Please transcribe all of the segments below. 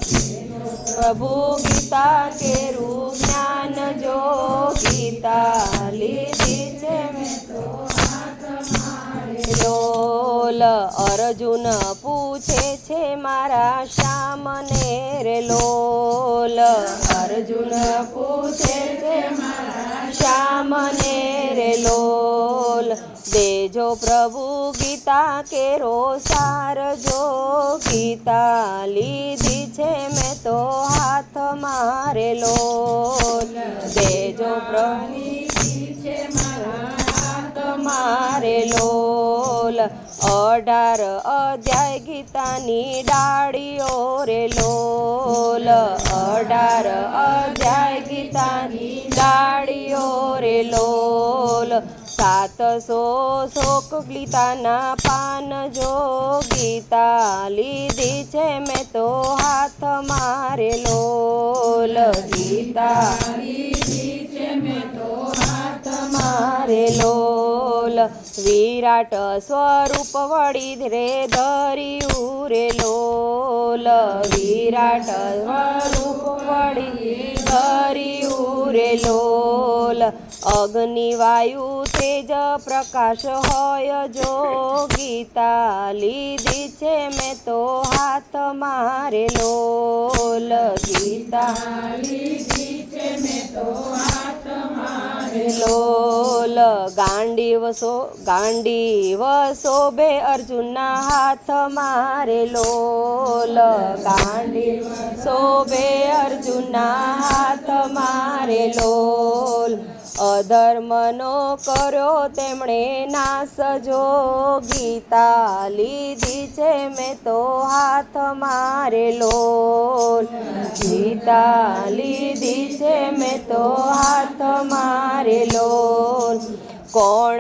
प्रभु गीता केरू ज्ञान जो गीता लीधी छे मैं तो हाथ मारे लोल। अर्जुन पूछे छे मारा श्यामने रे लोल। अर्जुन पूछे छे मारा श्यामने रे लोल। देजो प्रभु गीता केरो सार जो गीता लीधी छे मैं तो हाथ मारे लोल। देजो प्रभु लीधी मारा हाथ मारे लोल। 18 अध्याय गीतानी डाळीओ रे लोल। 18 अध्याय गीतानी डाळीओ रे लोल। 700 श्लोक गीताना पान जो गीता लीधी छे मैं तो हाथ मारे लोल। गीता लीधी छे मैं तो हाथ मारे लोल। विराट स्वरूप वडी रे धर्यु रे लोल। विराट स्वरूप वडी धर्यु रे लोल। अग्नि वायु तेज प्रकाश होय जो गीता लीधी छे मैं तो हाथ मारे लोल। गीता लीधी छे मैं तो हाथ मारे लोल। गांडीव शोभे अर्जुना हाथ मारे लोल। गांडीव शोभे अर्जुना हाथ मारे लोल। अधर्मनो कर्यो तेमणे नाश जो गीता लीधी छे मैं तो हाथ मारे लोल। गीता लीधी छे मैं तो हाथ मारे लोल। कोण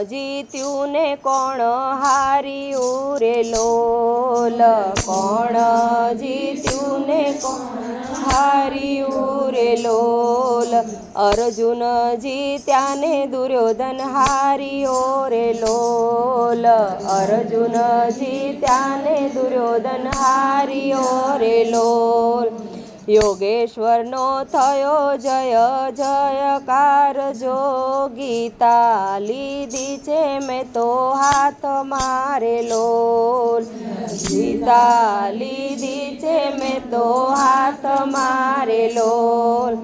जीत्यु ने कोण हार्यु रे लोल। कोण जीत्यु ने कोण हार्यु रे लोल। अर्जुन जीत्या ने दुर्योधन हार्यो रे लोल। अर्जुन जीत्या ने दुर्योधन हार्यो रे लोल। योगेश्वर नो थयो जय जयकार जो गीता लीधी छे मैं तो हाथ मारे लोल। गीता लीधी छे मैं तो हाथ मारे लोल।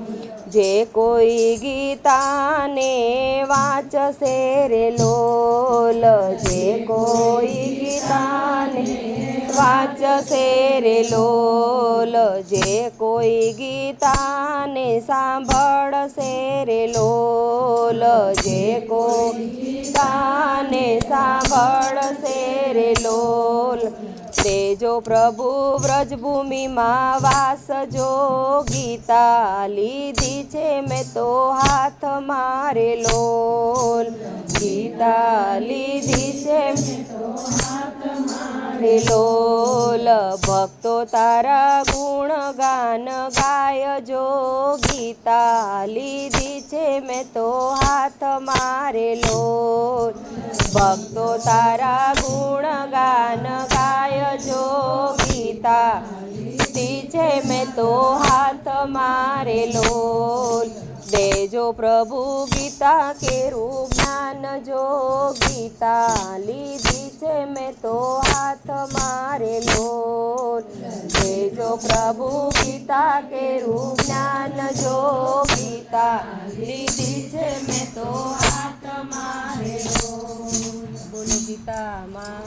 जे कोई गीता ने वांचसे रे लोल। जे कोई गीता ने वांचसे रे लोल। जे कोई गीता ने सांभळसे रे लोल। जे कोई गीता ने सांभळसे रे लोल। तेजो प्रभु व्रजभूमि मां वास जो गीता लीधी छे मैं तो हाथ मारे लोल। गीता लीधी छे मैं तो हाथ मारे लोल। भक्तो तारा गुण गान गाय जो गीता लीधी छे मैं तो हाथ मारे लोल। भक्तो तारा गुण गान गाय जो गीता लीधी छे मैं तो हाथ मारे लोल। देजो प्रभु गीता केरू ज्ञान जो गीता लीधी छे मैं तो हाथ मारे लोल। देजो प्रभु गीता केरू ज्ञान जो गीता लीधी छे मैं तो हाथ मारे लोल। बोलो गीता माँ